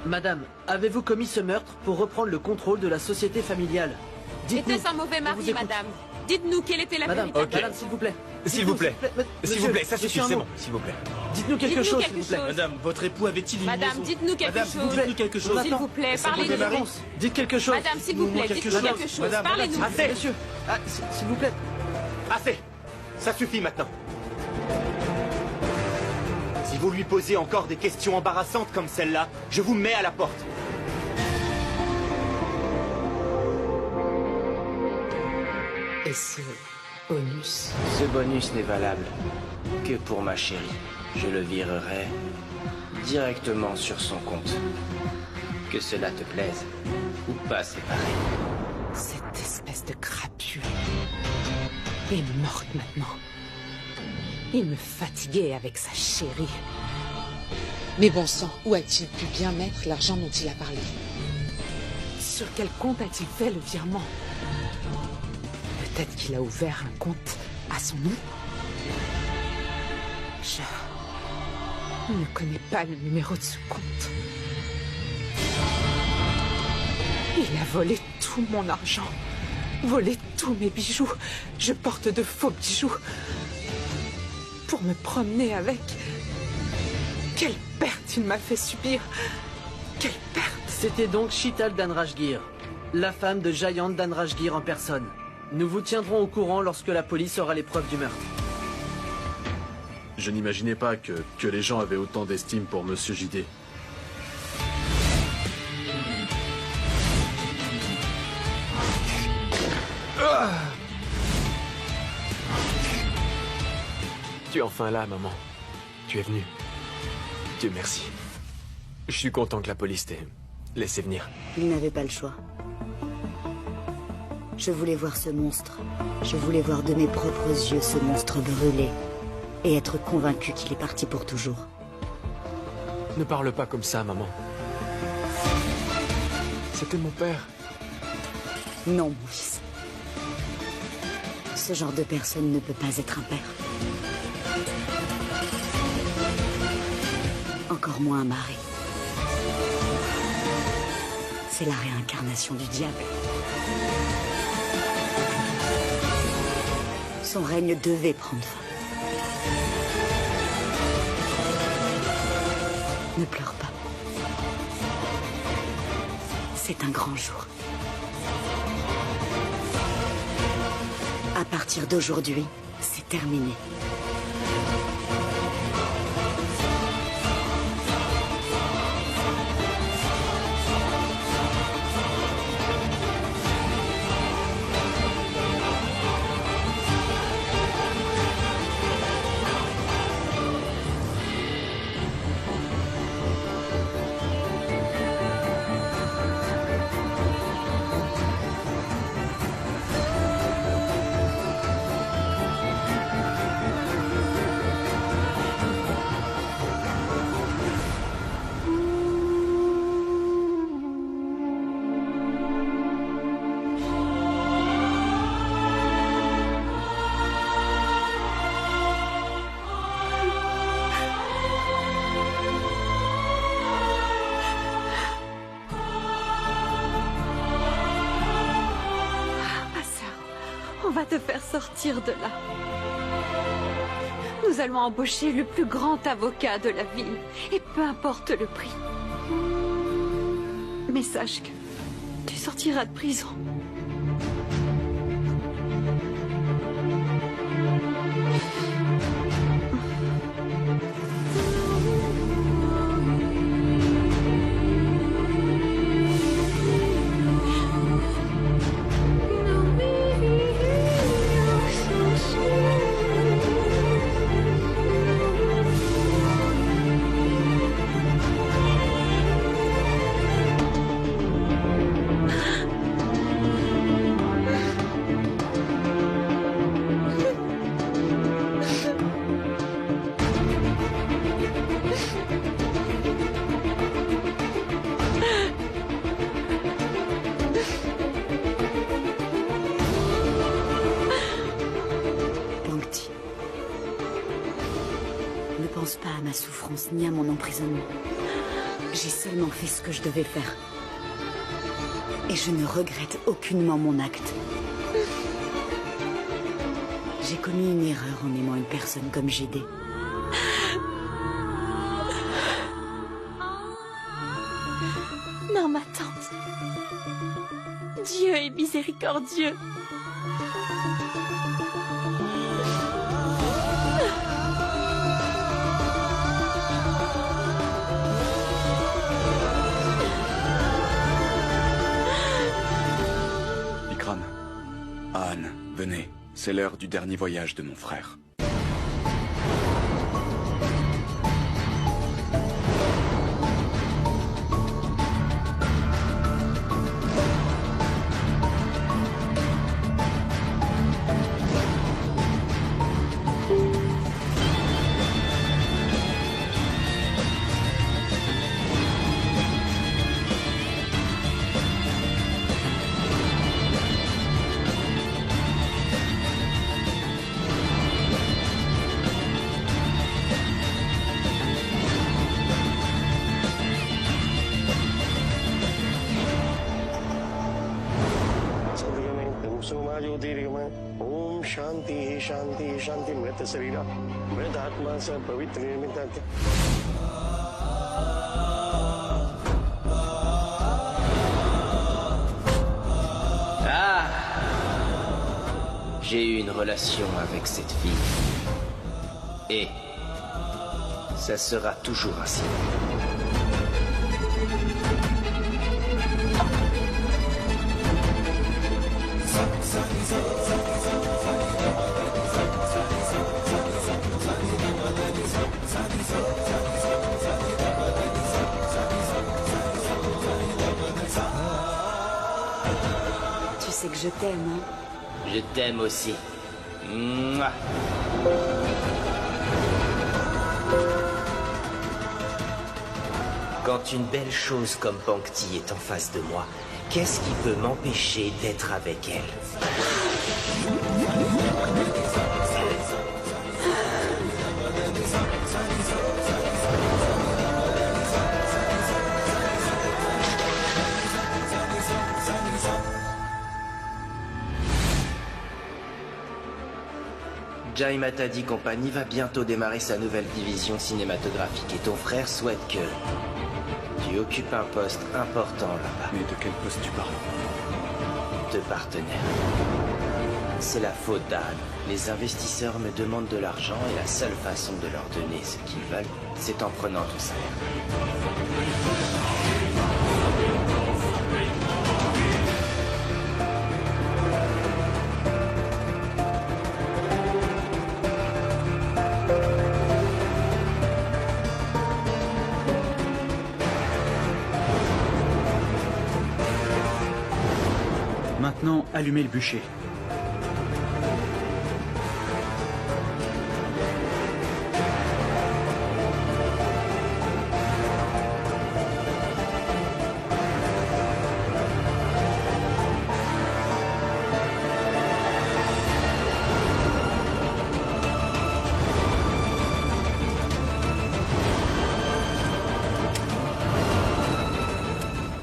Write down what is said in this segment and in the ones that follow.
Madame, avez-vous commis ce meurtre pour reprendre le contrôle de la société familiale? Était-ce un mauvais mari, madame? Dites-nous quelle était la Madame, vérité. Madame, s'il vous plaît. S'il vous plaît. S'il vous plaît, ça suffit, c'est bon, s'il vous plaît. Dites-nous quelque chose, s'il vous plaît. Madame, votre époux avait-il une Madame, liaison? dites-nous quelque Madame, chose. dites-nous quelque chose. S'il vous plaît, parlez-nous. Dites quelque chose. Madame, s'il vous plaît, dites-nous quelque chose. Madame, Parlez-nous. Assez. Monsieur, s'il vous plaît. Assez! Ça suffit maintenant. Si vous lui posez encore des questions embarrassantes comme celle-là, je vous mets à la porte. Et ce bonus? Ce bonus n'est valable que pour ma chérie. Je le virerai directement sur son compte. Que cela te plaise ou pas, c'est pareil. Cette espèce de crapule est morte maintenant. Il me fatiguait avec sa chérie. Mais bon sang, où a-t-il pu bien mettre l'argent dont il a parlé? Sur quel compte a-t-il fait le virement? Peut-être qu'il a ouvert un compte à son nom? Je ne connais pas le numéro de ce compte. Il a volé tout mon argent, volé tous mes bijoux. Je porte de faux bijoux pour me promener avec. Quelle perte il m'a fait subir. Quelle perte. C'était donc Sheetal Dhanrajgir, la femme de Jayant Dhanrajgir en personne. Nous vous tiendrons au courant lorsque la police aura les preuves du meurtre. Je n'imaginais pas que les gens avaient autant d'estime pour Monsieur JD. Tu es enfin là, maman. Tu es venue. Dieu merci. Je suis content que la police t'ait laissé venir. Il n'avait pas le choix. Je voulais voir ce monstre. Je voulais voir de mes propres yeux ce monstre brûler. Et être convaincu qu'il est parti pour toujours. Ne parle pas comme ça, maman. C'était mon père. Non, mon fils. Ce genre de personne ne peut pas être un père. Encore moins un mari. C'est la réincarnation du diable. Son règne devait prendre fin. Ne pleure pas. C'est un grand jour. À partir d'aujourd'hui, c'est terminé. Te faire sortir de là. Nous allons embaucher le plus grand avocat de la ville, et peu importe le prix. Mais sache que tu sortiras de prison. Ne pense pas à ma souffrance ni à mon emprisonnement. J'ai seulement fait ce que je devais faire. Et je ne regrette aucunement mon acte. J'ai commis une erreur en aimant une personne comme JD. Non, ma tante. Dieu est miséricordieux. Ikram, Anne, venez. C'est l'heure du dernier voyage de mon frère. Om शांति शांति शांति मृत शरीर मृत आत्मा से पवित्र निर्मित Ah! J'ai eu une relation avec cette fille. Et ça sera toujours ainsi. Tu sais que je t'aime, hein? Je t'aime aussi. Mouah. Quand une belle chose comme Pankti est en face de moi, qu'est-ce qui peut m'empêcher d'être avec elle? Jai Matadi Company va bientôt démarrer sa nouvelle division cinématographique et ton frère souhaite que tu occupes un poste important là-bas. Mais de quel poste tu parles? De partenaire. C'est la faute d'Anne. Les investisseurs me demandent de l'argent et la seule façon de leur donner ce qu'ils veulent, c'est en prenant ton salaire. Maintenant, allumez le bûcher.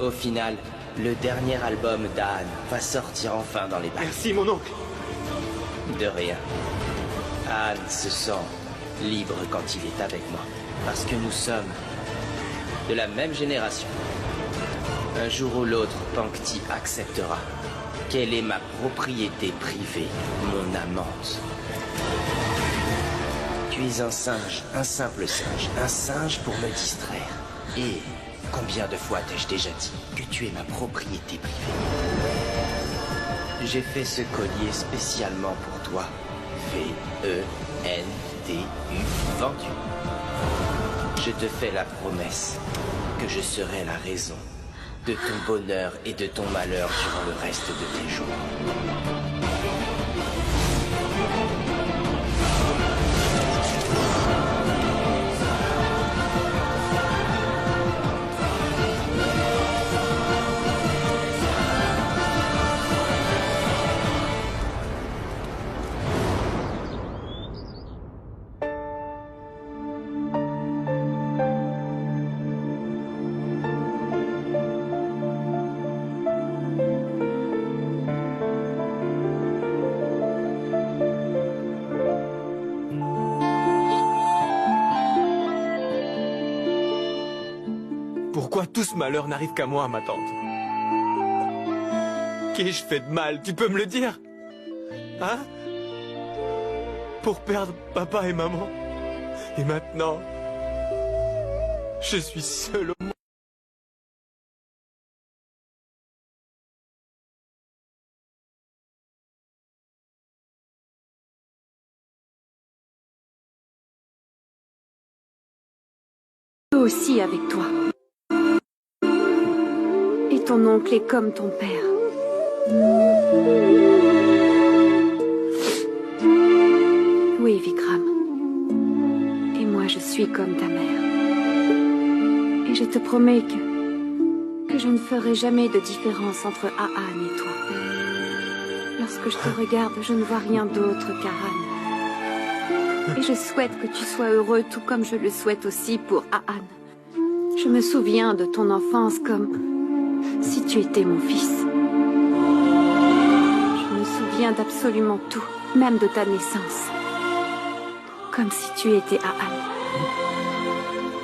Au final, le dernier album d'Anne va sortir enfin dans les bacs. Merci, mon oncle. De rien. Anne se sent libre quand il est avec moi. Parce que nous sommes de la même génération. Un jour ou l'autre, Pankti acceptera qu'elle est ma propriété privée, mon amante. Tu es un singe, un simple singe, un singe pour me distraire. Et combien de fois t'ai-je déjà dit que tu es ma propriété privée? J'ai fait ce collier spécialement pour toi. V-E-N-T-U, vendu. Je te fais la promesse que je serai la raison de ton bonheur et de ton malheur durant le reste de tes jours. Pourquoi tout ce malheur n'arrive qu'à moi, ma tante? Qu'ai-je fait de mal? Tu peux me le dire? Hein? Pour perdre papa et maman. Et maintenant, je suis seul au monde. Aussi avec toi. Et ton oncle est comme ton père. Oui, Vikram. Et moi, je suis comme ta mère. Et je te promets que je ne ferai jamais de différence entre Aan et toi. Lorsque je te regarde, je ne vois rien d'autre qu'Aan. Et je souhaite que tu sois heureux tout comme je le souhaite aussi pour Aan. Je me souviens de ton enfance comme si tu étais mon fils. Je me souviens d'absolument tout, même de ta naissance. Comme si tu étais Aan.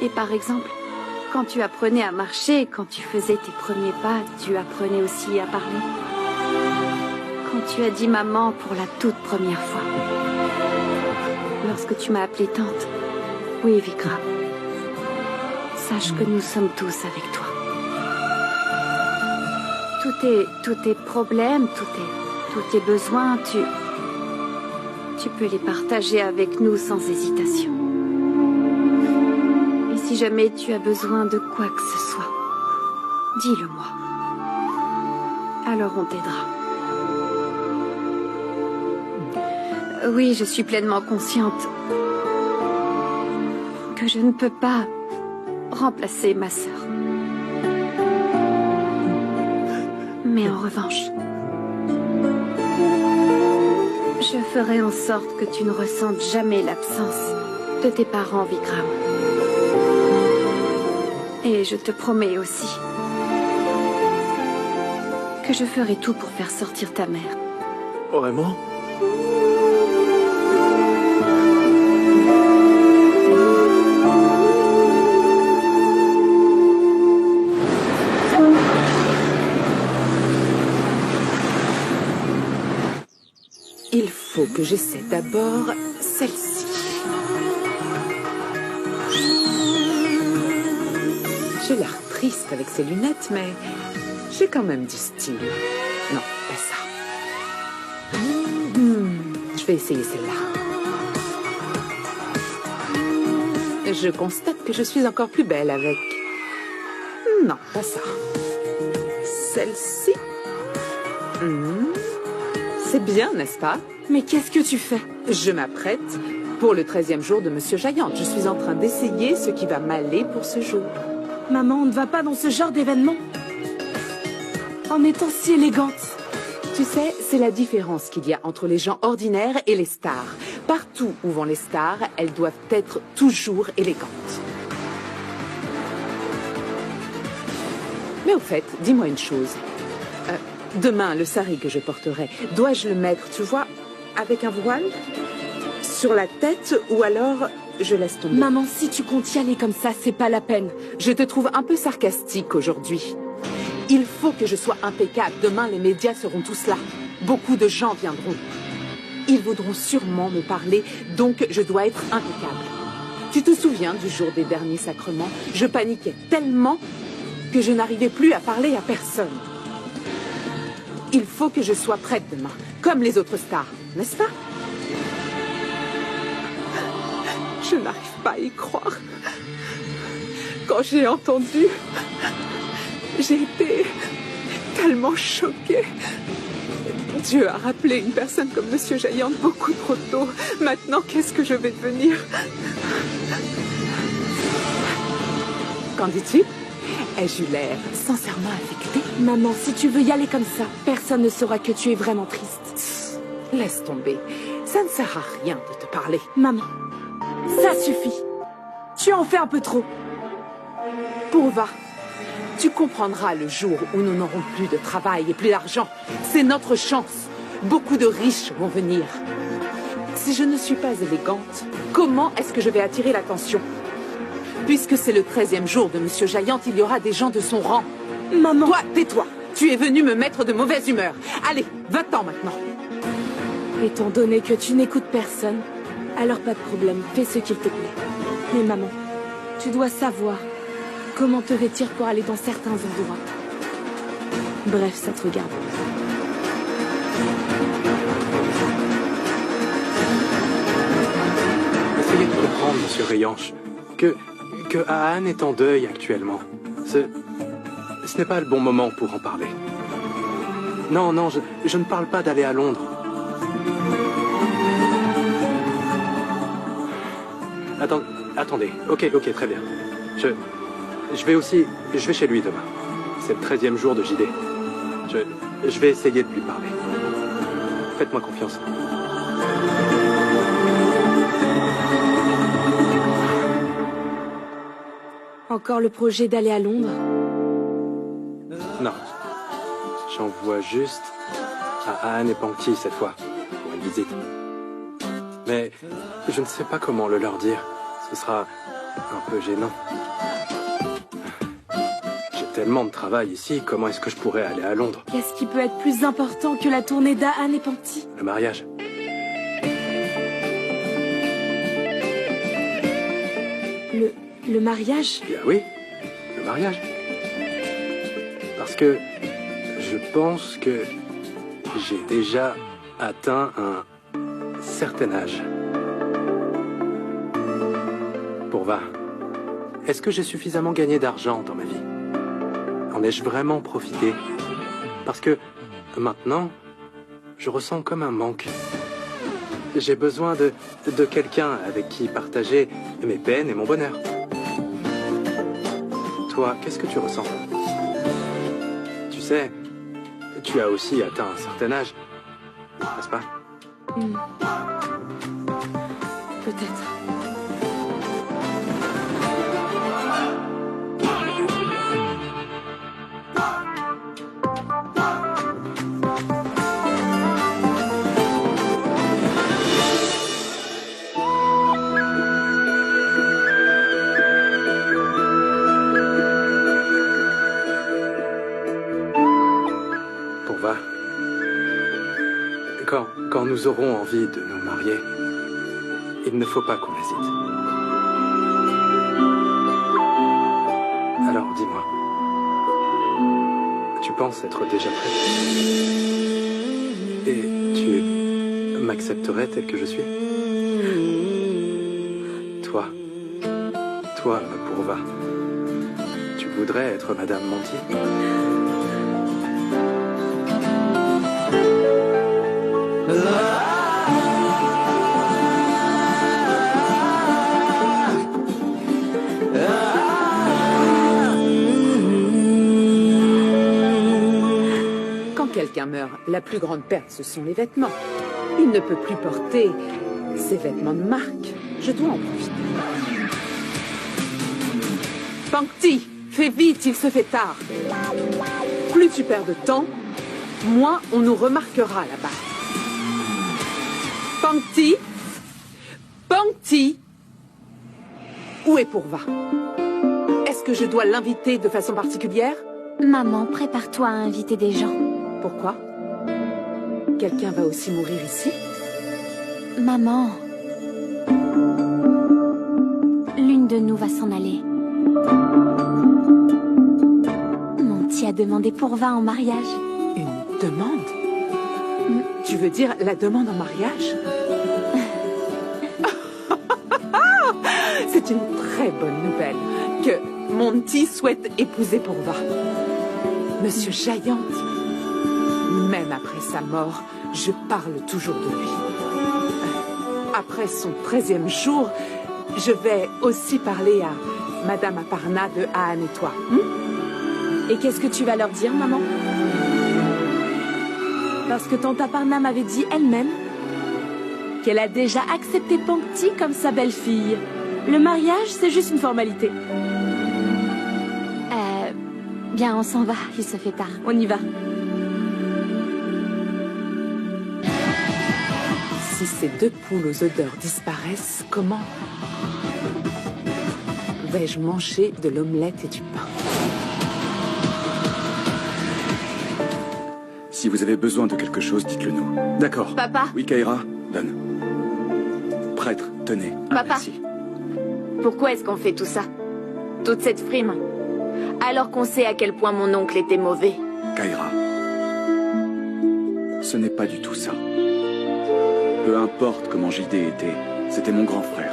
Et par exemple, quand tu apprenais à marcher, quand tu faisais tes premiers pas, tu apprenais aussi à parler. Quand tu as dit maman pour la toute première fois. Lorsque tu m'as appelée tante. Oui, Vikram. Sache que nous sommes tous avec toi. Tous tes problèmes, tous tes besoins, tu peux les partager avec nous sans hésitation. Et si jamais tu as besoin de quoi que ce soit, dis-le-moi. Alors on t'aidera. Oui, je suis pleinement consciente que je ne peux pas remplacer ma sœur. Mais en revanche, je ferai en sorte que tu ne ressentes jamais l'absence de tes parents, Vikram. Et je te promets aussi que je ferai tout pour faire sortir ta mère. Vraiment? Il faut que j'essaie d'abord celle-ci. J'ai l'air triste avec ces lunettes, mais j'ai quand même du style. Non, pas ça. Je vais essayer celle-là. Je constate que je suis encore plus belle avec. Non, pas ça. Celle-ci. C'est bien, n'est-ce pas? Mais qu'est-ce que tu fais? Je m'apprête pour le 13e jour de Monsieur Giant. Je suis en train d'essayer ce qui va m'aller pour ce jour. Maman, on ne va pas dans ce genre d'événement. En étant si élégante. Tu sais, c'est la différence qu'il y a entre les gens ordinaires et les stars. Partout où vont les stars, elles doivent être toujours élégantes. Mais au fait, dis-moi une chose. Demain, le sari que je porterai, dois-je le mettre, tu vois, avec un voile sur la tête ou alors je laisse tomber? Maman, si tu comptes y aller comme ça, c'est pas la peine. Je te trouve un peu sarcastique aujourd'hui. Il faut que je sois impeccable. Demain, les médias seront tous là. Beaucoup de gens viendront. Ils voudront sûrement me parler, donc je dois être impeccable. Tu te souviens du jour des derniers sacrements? Je paniquais tellement que je n'arrivais plus à parler à personne. Il faut que je sois prête demain, comme les autres stars, n'est-ce pas? Je n'arrive pas à y croire. Quand j'ai entendu, j'ai été tellement choquée. Dieu a rappelé une personne comme Monsieur Giant beaucoup trop tôt. Maintenant, qu'est-ce que je vais devenir? Qu'en dis-tu? Ai-je eu l'air sincèrement affectée? Maman, si tu veux y aller comme ça, personne ne saura que tu es vraiment triste. Laisse tomber. Ça ne sert à rien de te parler. Maman, ça suffit. Tu en fais un peu trop. Pourva, tu comprendras le jour où nous n'aurons plus de travail et plus d'argent. C'est notre chance. Beaucoup de riches vont venir. Si je ne suis pas élégante, comment est-ce que je vais attirer l'attention? Puisque c'est le 13e jour de Monsieur Giant, il y aura des gens de son rang. Maman... Toi, tais-toi. Tu es venu me mettre de mauvaise humeur. Allez, va-t'en maintenant. Étant donné que tu n'écoutes personne, alors pas de problème, fais ce qu'il te plaît. Mais maman, tu dois savoir comment te vêtir pour aller dans certains endroits. Bref, ça te regarde. Essayez de comprendre, Monsieur Rianche, que Aan est en deuil actuellement. Ce n'est pas le bon moment pour en parler. Non, je ne parle pas d'aller à Londres. Attendez. Ok, très bien. Je vais chez lui demain. C'est le 13e jour de JD. Je vais essayer de lui parler. Faites-moi confiance. Encore le projet d'aller à Londres? Non. J'envoie juste à Aan et Pankti cette fois, pour une visite. Mais je ne sais pas comment le leur dire. Ce sera un peu gênant. J'ai tellement de travail ici, comment est-ce que je pourrais aller à Londres? Qu'est-ce qui peut être plus important que la tournée d'Aan et Pankti? Le mariage. Le mariage? Bien oui, le mariage. Parce que je pense que j'ai déjà atteint un certain âge. Pourva, est-ce que j'ai suffisamment gagné d'argent dans ma vie? En ai-je vraiment profité? Parce que maintenant, je ressens comme un manque. J'ai besoin de quelqu'un avec qui partager mes peines et mon bonheur. Toi, qu'est-ce que tu ressens? Tu sais, tu as aussi atteint un certain âge, n'est-ce pas? Peut-être. Quand nous aurons envie de nous marier, il ne faut pas qu'on hésite. Alors dis-moi, tu penses être déjà prête? Et tu m'accepterais tel que je suis? Toi, ma Pourva, tu voudrais être Madame Monty? Quand quelqu'un meurt, la plus grande perte, ce sont les vêtements. Il ne peut plus porter ses vêtements de marque. Je dois en profiter. Pankti, fais vite, il se fait tard. Plus tu perds de temps, moins on nous remarquera là-bas. Pankti, Pankti, où est Pourva? Est-ce que je dois l'inviter de façon particulière? Maman, prépare-toi à inviter des gens. Pourquoi? Quelqu'un va aussi mourir ici? Maman, l'une de nous va s'en aller. Monty a demandé Pourva en mariage. Une demande? Tu veux dire la demande en mariage? C'est une très bonne nouvelle que Monty souhaite épouser Pourva. Monsieur Giant, même après sa mort, je parle toujours de lui. Après son 13e jour, je vais aussi parler à Madame Aparna de Aan et toi. Et qu'est-ce que tu vas leur dire, maman? Parce que tante Aparna m'avait dit elle-même qu'elle a déjà accepté Pankti comme sa belle-fille. Le mariage, c'est juste une formalité. Bien, on s'en va, il se fait tard. On y va. Si ces deux poules aux odeurs disparaissent, comment? pouvais-je manger de l'omelette et du pain? Si vous avez besoin de quelque chose, dites-le nous. D'accord. Papa? Oui, Kaira, donne. Prêtre, tenez. Papa? Merci. Pourquoi est-ce qu'on fait tout ça? Toute cette frime? Alors qu'on sait à quel point mon oncle était mauvais. Kaira, ce n'est pas du tout ça. Peu importe comment JD était, c'était mon grand frère.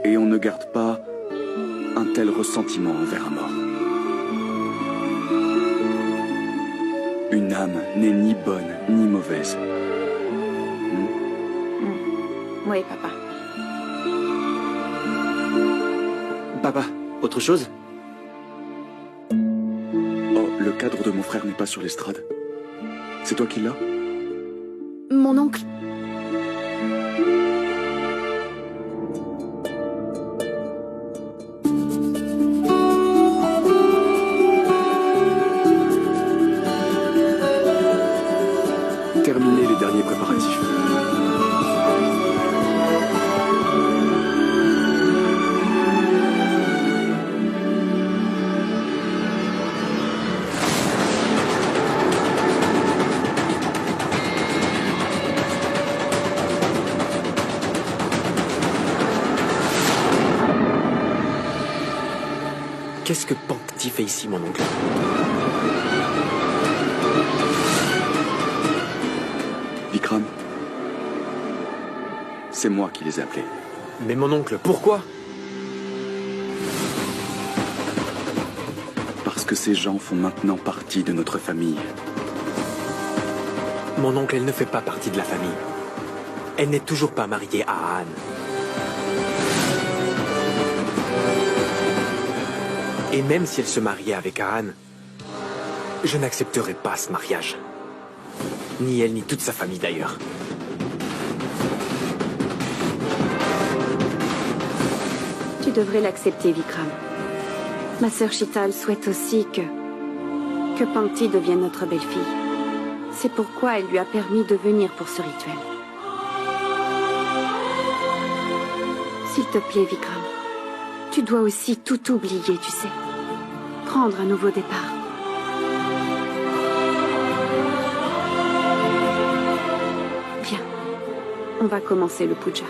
Et on ne garde pas un tel ressentiment envers un mort. Une âme n'est ni bonne ni mauvaise. Oui, papa. Papa, autre chose? Oh, le cadre de mon frère n'est pas sur l'estrade. C'est toi qui l'as? Mon oncle... Terminez les derniers préparatifs. Qu'est-ce que Pankti fait ici, mon oncle? Vikram, c'est moi qui les ai appelés. Mais mon oncle, pourquoi? Parce que ces gens font maintenant partie de notre famille. Mon oncle, elle ne fait pas partie de la famille. Elle n'est toujours pas mariée à Anne. Et même si elle se mariait avec Anne, je n'accepterai pas ce mariage. Ni elle, ni toute sa famille d'ailleurs. Tu devrais l'accepter, Vikram. Ma sœur Shital souhaite aussi que Pankti devienne notre belle-fille. C'est pourquoi elle lui a permis de venir pour ce rituel. S'il te plaît, Vikram, tu dois aussi tout oublier, tu sais. Prendre un nouveau départ. Viens, on va commencer le puja.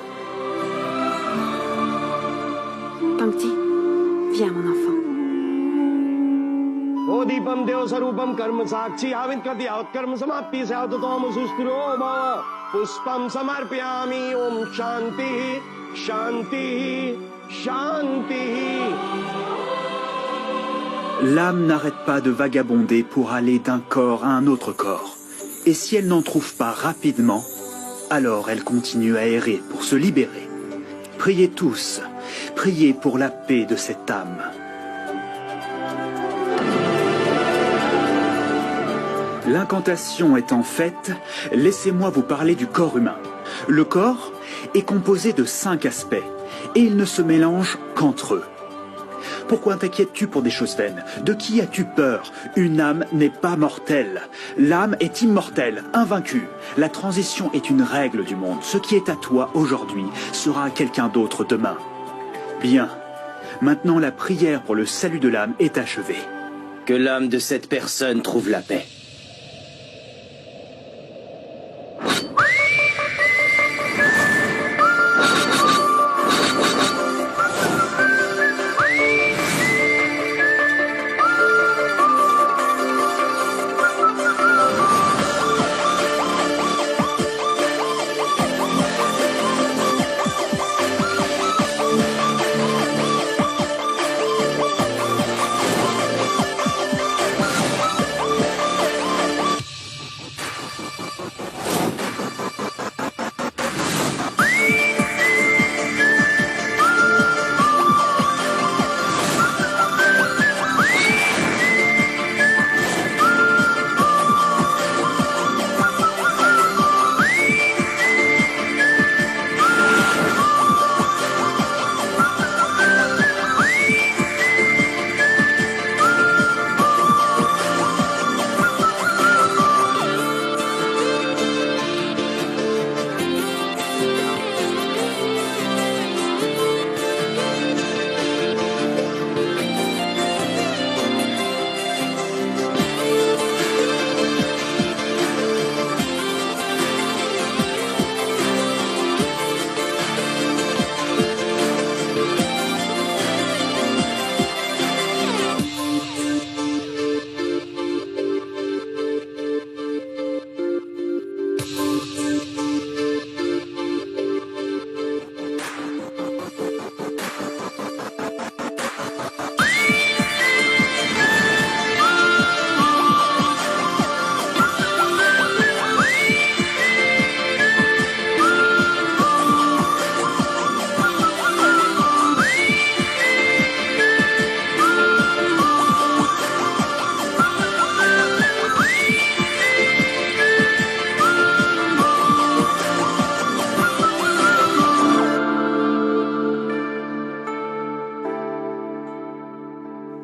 Pankti, viens mon enfant. Odipam Deo Sarupam Karma Sakshi Avit Krati Avat Karma Samapti Sayata Toma Sustiro Bhava Puspam Samarpyami Om Shanti Shanti Shanti. L'âme n'arrête pas de vagabonder pour aller d'un corps à un autre corps. Et si elle n'en trouve pas rapidement, alors elle continue à errer pour se libérer. Priez tous, priez pour la paix de cette âme. L'incantation étant faite, laissez-moi vous parler du corps humain. Le corps est composé de 5 aspects, et ils ne se mélangent qu'entre eux. Pourquoi t'inquiètes-tu pour des choses vaines? De qui as-tu peur? Une âme n'est pas mortelle. L'âme est immortelle, invaincue. La transition est une règle du monde. Ce qui est à toi aujourd'hui sera à quelqu'un d'autre demain. Bien. Maintenant, la prière pour le salut de l'âme est achevée. Que l'âme de cette personne trouve la paix.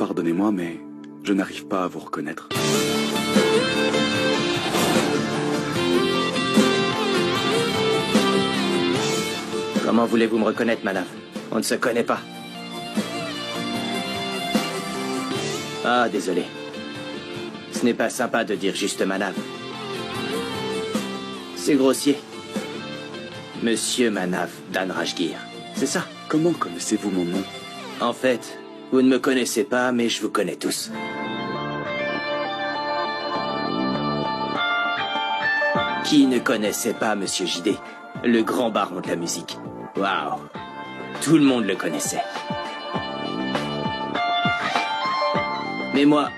pardonnez-moi, mais je n'arrive pas à vous reconnaître. Comment voulez-vous me reconnaître, Manav? On ne se connaît pas. Ah, désolé. Ce n'est pas sympa de dire juste Manav. C'est grossier. Monsieur Manav d'Anrajgir, c'est ça? Comment connaissez-vous mon nom? En fait, vous ne me connaissez pas, mais je vous connais tous. Qui ne connaissait pas Monsieur JD, le grand baron de la musique? Waouh! Tout le monde le connaissait. Mais moi,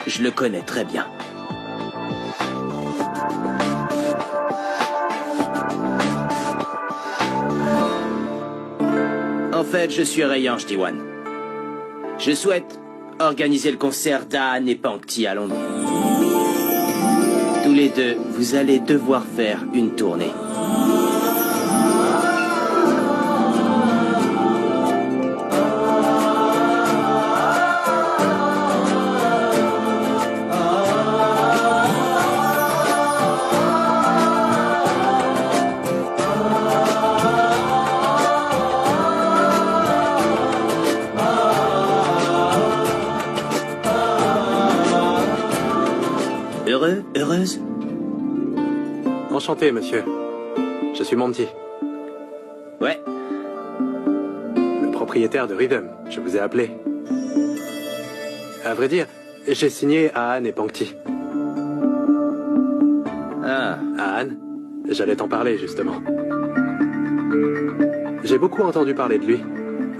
je le connais très bien. En fait, je suis Rayange Diwan. Je souhaite organiser le concert d'Aan et Pankti à Londres. Tous les deux, vous allez devoir faire une tournée. Heureuse? Enchanté, monsieur. Je suis Monty. Ouais. Le propriétaire de Rhythm. Je vous ai appelé. À vrai dire, j'ai signé à Anne et Pankti. Ah. À Anne, j'allais t'en parler, justement. J'ai beaucoup entendu parler de lui.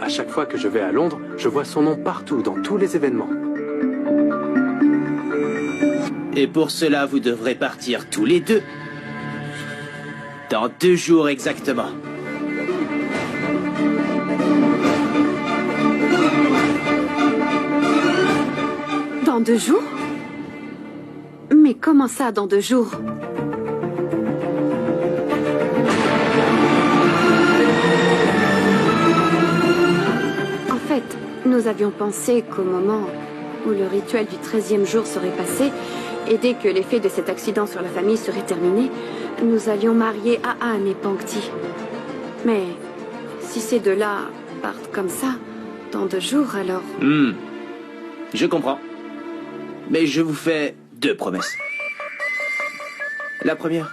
À chaque fois que je vais à Londres, je vois son nom partout, dans tous les événements. Et pour cela, vous devrez partir tous les deux. Dans 2 jours exactement. Dans 2 jours? Mais comment ça, dans 2 jours? En fait, nous avions pensé qu'au moment où le rituel du 13e jour serait passé, et dès que l'effet de cet accident sur la famille serait terminé, nous allions marier Aan et Pankti. Mais si ces deux-là partent comme ça, dans 2 jours, alors... Je comprends. Mais je vous fais 2 promesses. La première,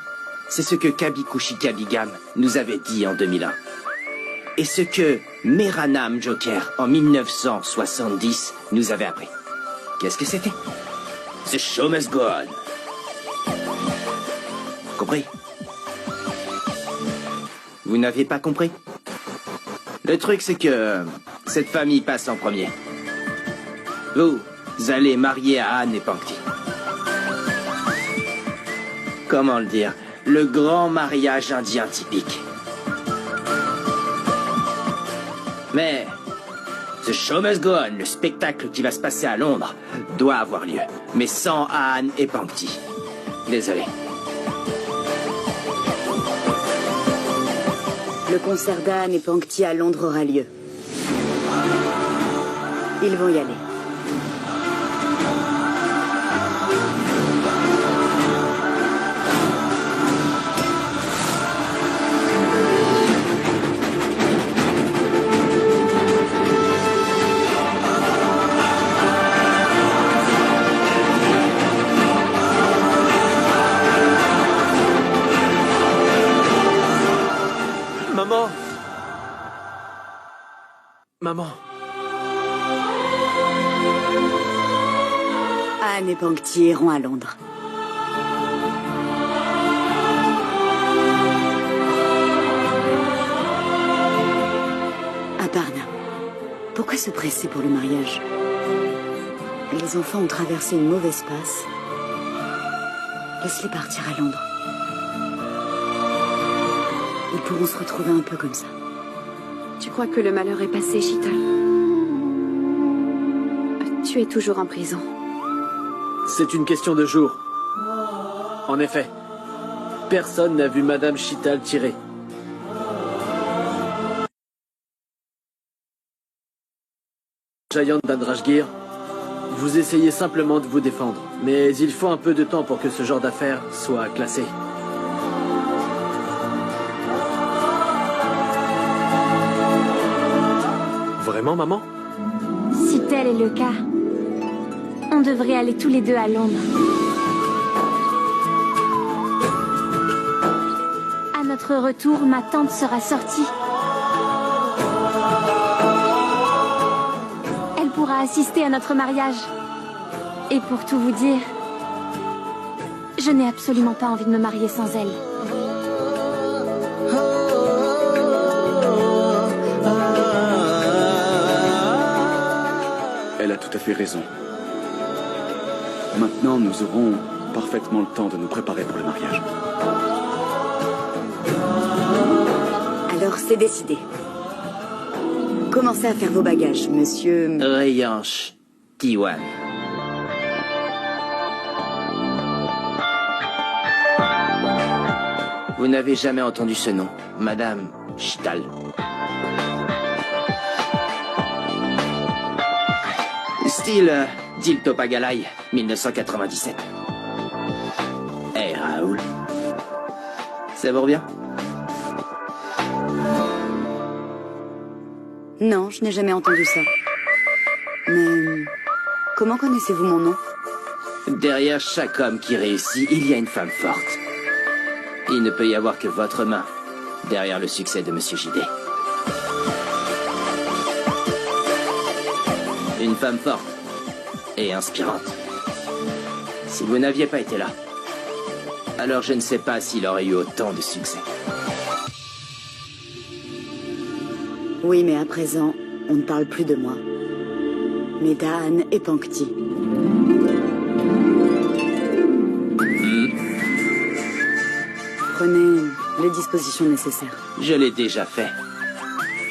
c'est ce que Kabikushi Kabigam nous avait dit en 2001. Et ce que Meranam Joker, en 1970, nous avait appris. Qu'est-ce que c'était? The show must go on. Compris? Vous n'aviez pas compris? Le truc, c'est que cette famille passe en premier. Vous allez marier Aan et Pankti. Comment le dire? Le grand mariage indien typique. Mais The Show Must Go On, le spectacle qui va se passer à Londres, doit avoir lieu. Mais sans Aan et Pankti. Désolé. Le concert d'Aan et Pankti à Londres aura lieu. Ils vont y aller. Maman! Maman! Aan et Pankti iront à Londres. Aparna, pourquoi se presser pour le mariage? Les enfants ont traversé une mauvaise passe. Laisse-les partir à Londres. Ils pourront se retrouver un peu comme ça. Tu crois que le malheur est passé, Sheetal? Tu es toujours en prison. C'est une question de jours. En effet, personne n'a vu Madame Sheetal tirer. Giant d'Andrajgir Vous essayez simplement de vous défendre. Mais il faut un peu de temps pour que ce genre d'affaires soit classé. Vraiment, maman? Si tel est le cas, on devrait aller tous les deux à Londres. À notre retour, ma tante sera sortie. Elle pourra assister à notre mariage. Et pour tout vous dire, je n'ai absolument pas envie de me marier sans elle. Elle a tout à fait raison. Maintenant, nous aurons parfaitement le temps de nous préparer pour le mariage. Alors, c'est décidé. Commencez à faire vos bagages, monsieur... Rayanche Tiwan. Vous n'avez jamais entendu ce nom, Madame Chtal. Style Dil Topagalai, 1997. Hey Raoul. Ça vous revient? Non, je n'ai jamais entendu ça. Mais... comment connaissez-vous mon nom? Derrière chaque homme qui réussit, il y a une femme forte. Il ne peut y avoir que votre main derrière le succès de Monsieur JD. Une femme forte et inspirante. Si vous n'aviez pas été là, alors je ne sais pas s'il aurait eu autant de succès. Oui, mais à présent, on ne parle plus de moi. Mais d'Aan et Pankti. Prenez les dispositions nécessaires. Je l'ai déjà fait.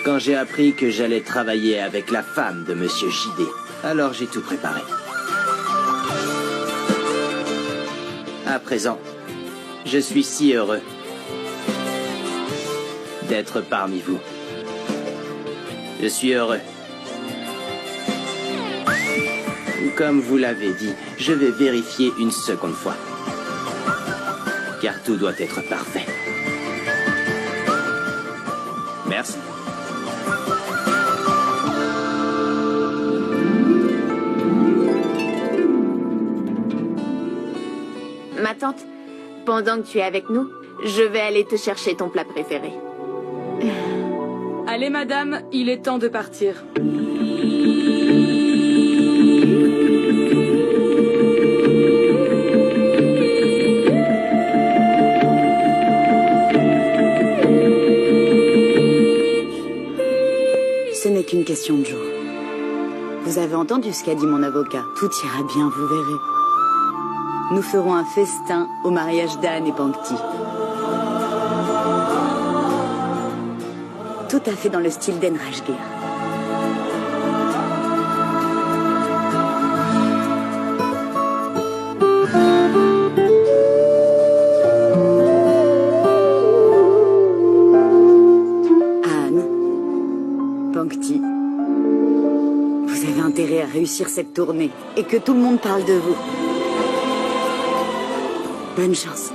Quand j'ai appris que j'allais travailler avec la femme de Monsieur JD, alors j'ai tout préparé. À présent, je suis si heureux d'être parmi vous. Je suis heureux. Comme vous l'avez dit, je vais vérifier une seconde fois. Car tout doit être parfait. Merci. Ma tante, pendant que tu es avec nous, je vais aller te chercher ton plat préféré. Allez, madame, il est temps de partir. Ce n'est qu'une question de jour. Vous avez entendu ce qu'a dit mon avocat. Tout ira bien, vous verrez. Nous ferons un festin au mariage d'Aan et Pankti. Tout à fait dans le style d'Enrajgir. Aan, Pankti, vous avez intérêt à réussir cette tournée et que tout le monde parle de vous. Bonne chance.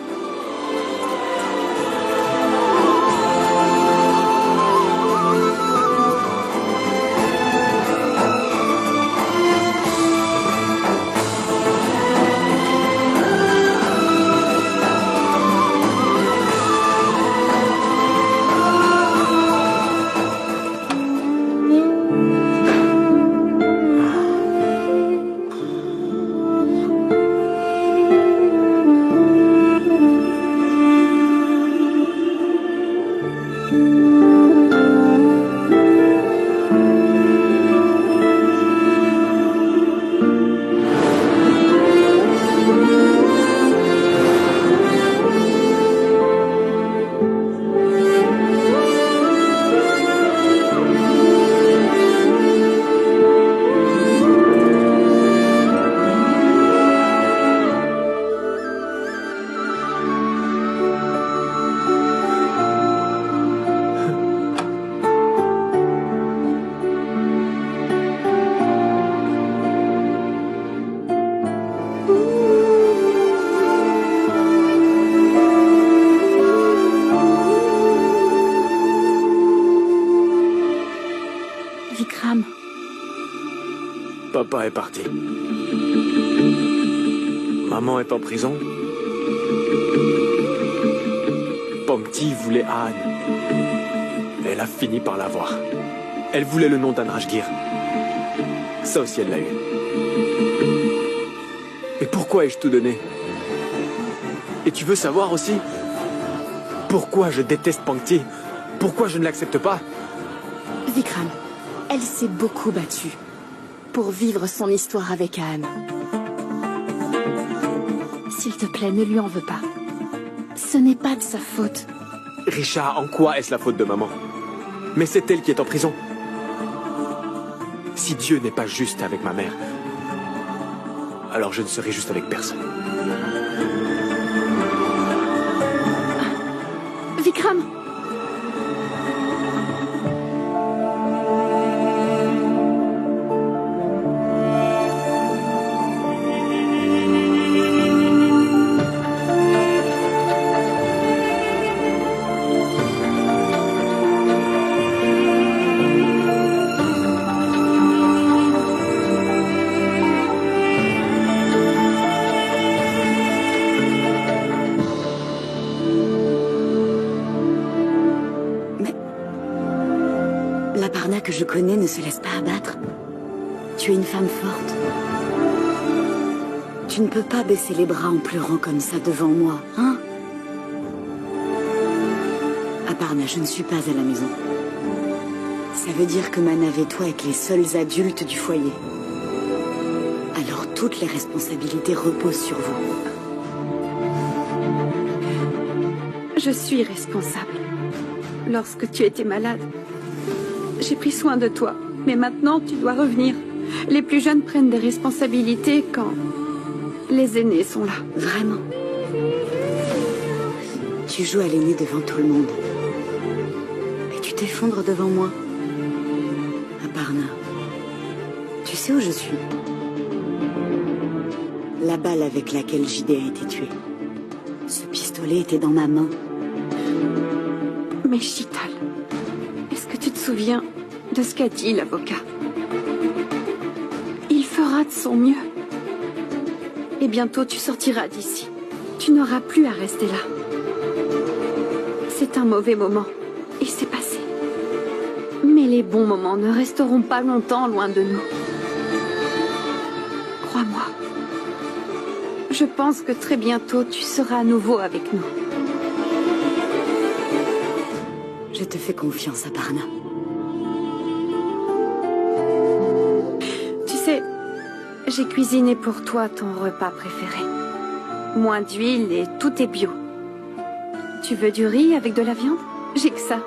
Papa est parti. Maman est en prison. Pangti voulait Anne. Elle a fini par l'avoir. Elle voulait le nom d'Anne Rajgir. Ça aussi, elle l'a eu. Mais pourquoi ai-je tout donné? Et tu veux savoir aussi pourquoi je déteste Pangti? Pourquoi je ne l'accepte pas? Vikram, elle s'est beaucoup battue pour vivre son histoire avec Anne. S'il te plaît, ne lui en veux pas. Ce n'est pas de sa faute. Risha, en quoi est-ce la faute de maman? Mais c'est elle qui est en prison. Si Dieu n'est pas juste avec ma mère, alors je ne serai juste avec personne. Vikram! L'aparna que je connais ne se laisse pas abattre. Tu es une femme forte. Tu ne peux pas baisser les bras en pleurant comme ça devant moi, hein? Aparna, je ne suis pas à la maison. Ça veut dire que Manav et toi êtes les seuls adultes du foyer. Alors toutes les responsabilités reposent sur vous. Je suis responsable. Lorsque tu étais malade, j'ai pris soin de toi. Mais maintenant, tu dois revenir. Les plus jeunes prennent des responsabilités quand les aînés sont là. Vraiment? Tu joues à l'aîné devant tout le monde. Et tu t'effondres devant moi. Aparna, tu sais où je suis? La balle avec laquelle JD a été tué. Ce pistolet était dans ma main. Mais Shital, est-ce que tu te souviens de ce qu'a dit l'avocat? Il fera de son mieux. Et bientôt tu sortiras d'ici. Tu n'auras plus à rester là. C'est un mauvais moment. Et c'est passé. Mais les bons moments ne resteront pas longtemps loin de nous. Crois-moi. Je pense que très bientôt tu seras à nouveau avec nous. Je te fais confiance, Aparna. Tu sais, j'ai cuisiné pour toi ton repas préféré. Moins d'huile et tout est bio. Tu veux du riz avec de la viande? J'ai que ça.